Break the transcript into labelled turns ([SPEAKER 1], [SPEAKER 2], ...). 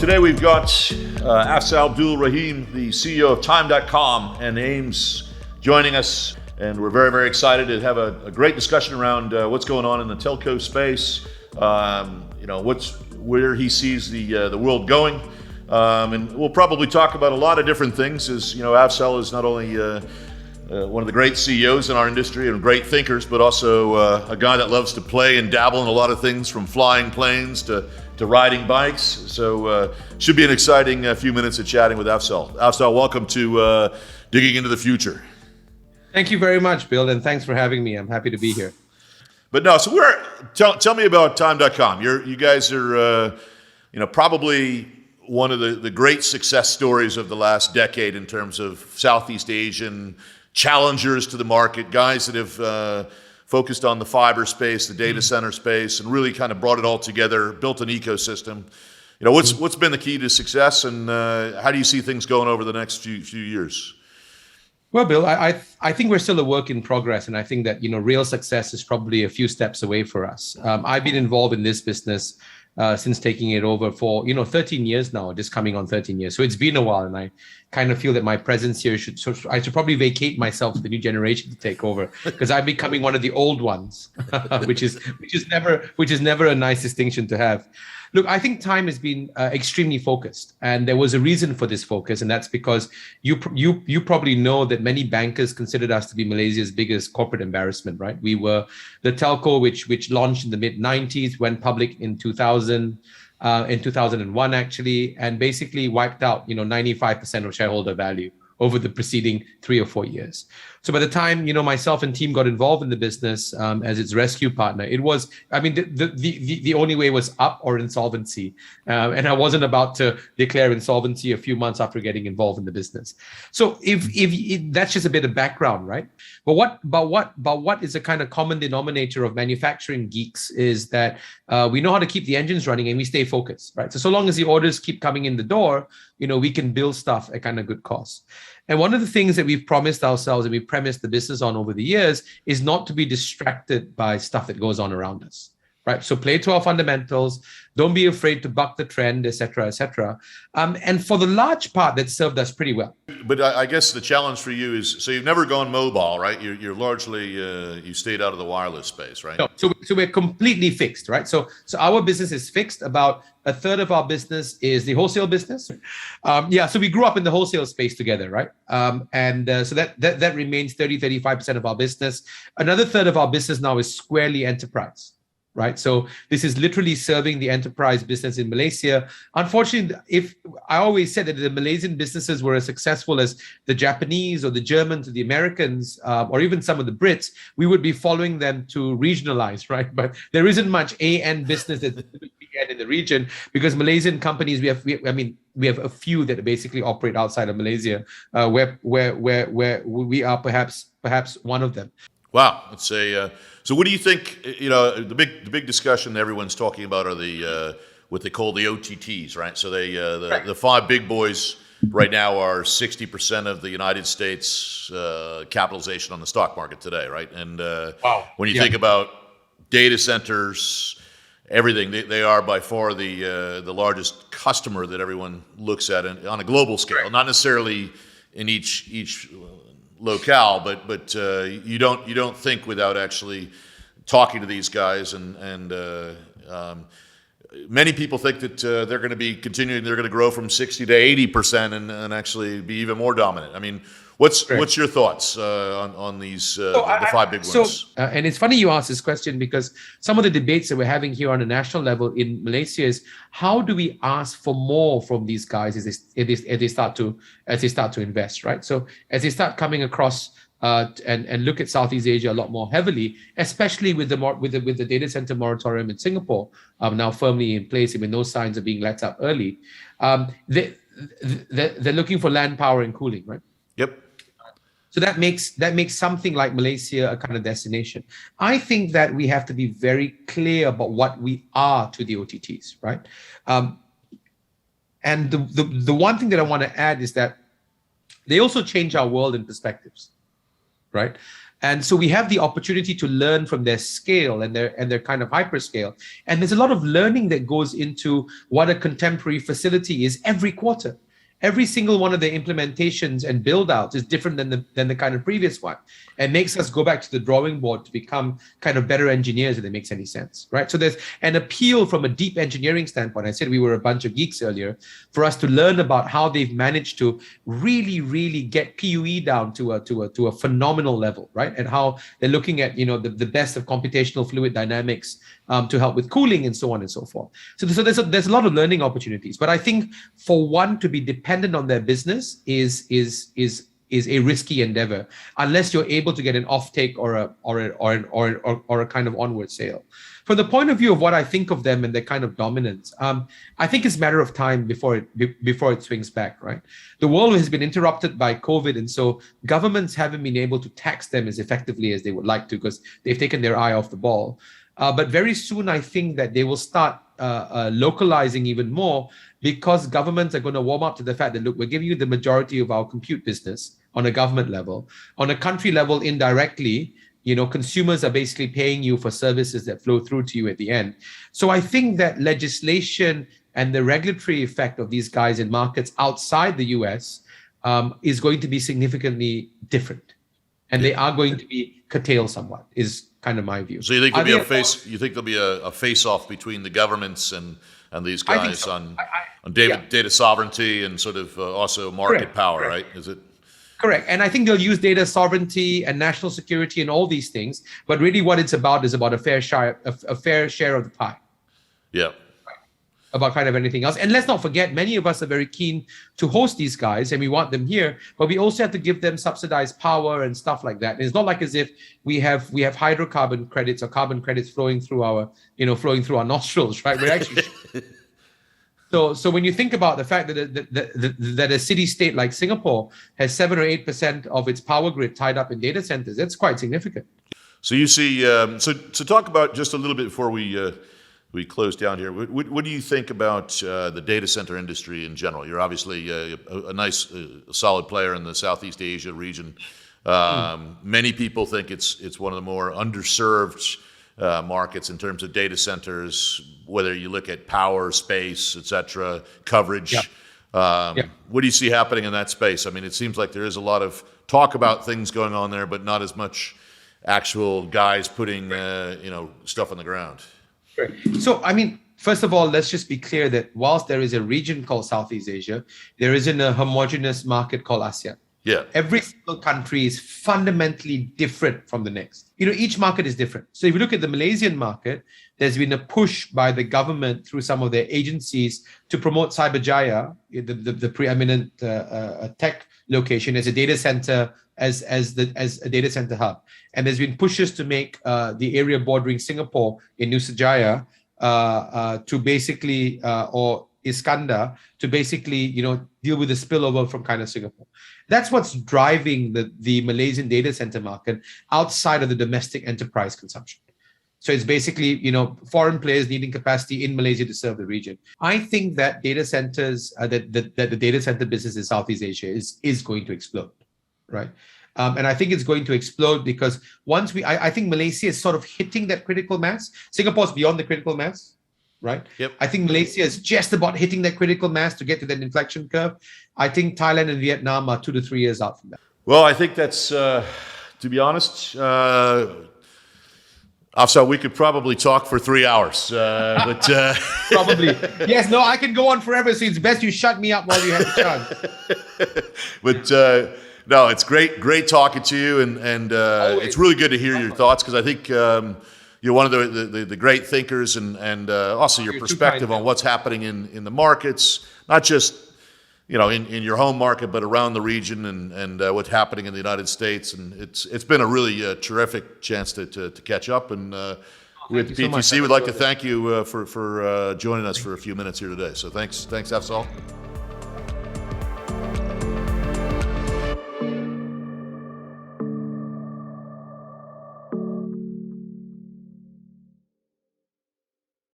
[SPEAKER 1] Today we've got Afzal Abdul Rahim, the CEO of Time.com, and Ames joining us. And we're very, very excited to have a great discussion around what's going on in the telco space, where he sees the world going. And we'll probably talk about a lot of different things, as you know, Afzal is not only one of the great CEOs in our industry and great thinkers, but also a guy that loves to play and dabble in a lot of things, from flying planes to riding bikes. So should be an exciting few minutes of chatting with Afzal. Afzal, welcome to Digging into the Future.
[SPEAKER 2] Thank you very much, Bill, and thanks for having me. I'm happy to be here.
[SPEAKER 1] But no, so tell me about Time.com. You guys are probably one of the great success stories of the last decade in terms of Southeast Asian challengers to the market, guys that have focused on the fiber space, the data center space, and really kind of brought it all together, built an ecosystem. What's been the key to success, and how do you see things going over the next few years?
[SPEAKER 2] Well, Bill, I think we're still a work in progress, and I think that real success is probably a few steps away for us. I've been involved in this business since taking it over for 13 years now, just coming on 13 years. So it's been a while, and I kind of feel that my presence here I should probably vacate myself for the new generation to take over, because I'm becoming one of the old ones, which is never a nice distinction to have. Look, I think Time has been extremely focused, and there was a reason for this focus, and that's because you probably know that many bankers considered us to be Malaysia's biggest corporate embarrassment, right? We were the telco which launched in the mid-90s, went public in 2000, in 2001 actually, and basically wiped out 95% of shareholder value over the preceding 3 or 4 years. So by the time myself and team got involved in the business as its rescue partner, it was, the only way was up or insolvency, and I wasn't about to declare insolvency a few months after getting involved in the business. So if that's just a bit of background, right? But what is a kind of common denominator of manufacturing geeks is that we know how to keep the engines running and we stay focused, right? So long as the orders keep coming in the door, we can build stuff at kind of good cost. And one of the things that we've promised ourselves and we've premised the business on over the years is not to be distracted by stuff that goes on around us, right? So play to our fundamentals, don't be afraid to buck the trend, et cetera, et cetera. And for the large part, that served us pretty well.
[SPEAKER 1] But I guess the challenge for you is, so you've never gone mobile, right? You're largely, you stayed out of the wireless space, right?
[SPEAKER 2] No, so we're completely fixed, right? So our business is fixed. About a third of our business is the wholesale business. So we grew up in the wholesale space together, right? So that remains 35% of our business. Another third of our business now is squarely enterprise, right? So this is literally serving the enterprise business in Malaysia. Unfortunately, if I always said that the Malaysian businesses were as successful as the Japanese or the Germans or the Americans, or even some of the Brits, we would be following them to regionalize, right? But there isn't much AN business that's in the region, because Malaysian companies, we have a few that basically operate outside of Malaysia, where we are perhaps one of them.
[SPEAKER 1] Wow, let's say. So, what do you think? The big discussion everyone's talking about are the what they call the OTTs, right? So the 5 big boys right now are 60% of the United States capitalization on the stock market today, right? And when you think about data centers, everything, they are by far the largest customer that everyone looks at on a global scale, not necessarily in each locale, but you don't think without actually talking to these guys, and many people think that they're going to be continuing, they're going to grow from 60 to 80% and actually be even more dominant. I mean, what's your thoughts on these the 5 big ones?
[SPEAKER 2] And it's funny you ask this question, because some of the debates that we're having here on a national level in Malaysia is, how do we ask for more from these guys as they start to invest, right? So as they start coming across and look at Southeast Asia a lot more heavily, especially with the data center moratorium in Singapore now firmly in place, even those signs are being let up early, they're looking for land, power, and cooling, right?
[SPEAKER 1] Yep.
[SPEAKER 2] So that makes something like Malaysia a kind of destination. I think that we have to be very clear about what we are to the OTTs, right? And the one thing that I want to add is that they also change our world in perspectives, right? And so we have the opportunity to learn from their scale and their kind of hyperscale. And there's a lot of learning that goes into what a contemporary facility is every quarter. Every single one of their implementations and build outs is different than the kind of previous one, and makes us go back to the drawing board to become kind of better engineers, if it makes any sense, right? So there's an appeal from a deep engineering standpoint. I said we were a bunch of geeks earlier, for us to learn about how they've managed to really, really get PUE down to a phenomenal level, right? And how they're looking at, you know, the best of computational fluid dynamics to help with cooling and so on and so forth. So there's a lot of learning opportunities. But I think for one to be dependent on their business is a risky endeavor unless you're able to get an offtake or a kind of onward sale. From the point of view of what I think of them and their kind of dominance, I think it's a matter of time before it swings back, right? The world has been interrupted by COVID, and so governments haven't been able to tax them as effectively as they would like to because they've taken their eye off the ball. But very soon, I think that they will start localizing even more, because governments are going to warm up to the fact that, look, we're giving you the majority of our compute business on a government level. On a country level, indirectly, you know, consumers are basically paying you for services that flow through to you at the end. So I think that legislation and the regulatory effect of these guys in markets outside the US is going to be significantly different. And they are going to be curtailed somewhat, is kind of my view.
[SPEAKER 1] So you think there'll be a face-off between the governments and these guys on data sovereignty and sort of also market power, right? Is it?
[SPEAKER 2] Correct. And I think they'll use data sovereignty and national security and all these things. But really what it's about is about a fair share of the pie.
[SPEAKER 1] Yeah.
[SPEAKER 2] About kind of anything else. And let's not forget, many of us are very keen to host these guys and we want them here, but we also have to give them subsidized power and stuff like that. And it's not like as if we have hydrocarbon credits or carbon credits flowing through our nostrils, right? We're actually so when you think about the fact that a city state like Singapore has 7 or 8% of its power grid tied up in data centers, that's quite significant.
[SPEAKER 1] So you see, so talk about just a little bit before we close down here. What do you think about the data center industry in general? You're obviously a nice, solid player in the Southeast Asia region. Many people think it's one of the more underserved markets in terms of data centers, whether you look at power, space, et cetera, coverage. What do you see happening in that space? I mean, it seems like there is a lot of talk about things going on there, but not as much actual guys putting stuff on the ground.
[SPEAKER 2] So, I mean, first of all, let's just be clear that whilst there is a region called Southeast Asia, there isn't a homogeneous market called ASEAN.
[SPEAKER 1] Yeah.
[SPEAKER 2] Every single country is fundamentally different from the next. You know, each market is different. So if you look at the Malaysian market, there's been a push by the government through some of their agencies to promote Cyberjaya, the preeminent tech location, as a data center, as a data center hub. And there's been pushes to make the area bordering Singapore in Nusajaya to basically, or Iskandar, to basically, deal with the spillover from kind of Singapore. That's what's driving the Malaysian data center market outside of the domestic enterprise consumption. So it's basically, foreign players needing capacity in Malaysia to serve the region. I think that data centers, that the data center business in Southeast Asia is going to explode, right? And I think it's going to explode because I think Malaysia is sort of hitting that critical mass. Singapore's beyond the critical mass, right?
[SPEAKER 1] Yep.
[SPEAKER 2] I think Malaysia is just about hitting that critical mass to get to that inflection curve. I think Thailand and Vietnam are 2 to 3 years out from that.
[SPEAKER 1] Well, I think that's, to be honest, Afzal, we could probably talk for 3 hours, but
[SPEAKER 2] probably. Yes, no, I can go on forever. So it's best you shut me up while you have the chance.
[SPEAKER 1] But no, it's great talking to you, and it's really good to hear your thoughts, because I think you're one of the great thinkers, and also your perspective on what's happening in the markets, not just in your home market, but around the region, and what's happening in the United States. And it's been a really terrific chance to catch up. And with PTC, we'd like to thank you for joining us for a few minutes here today. So thanks, Afzal.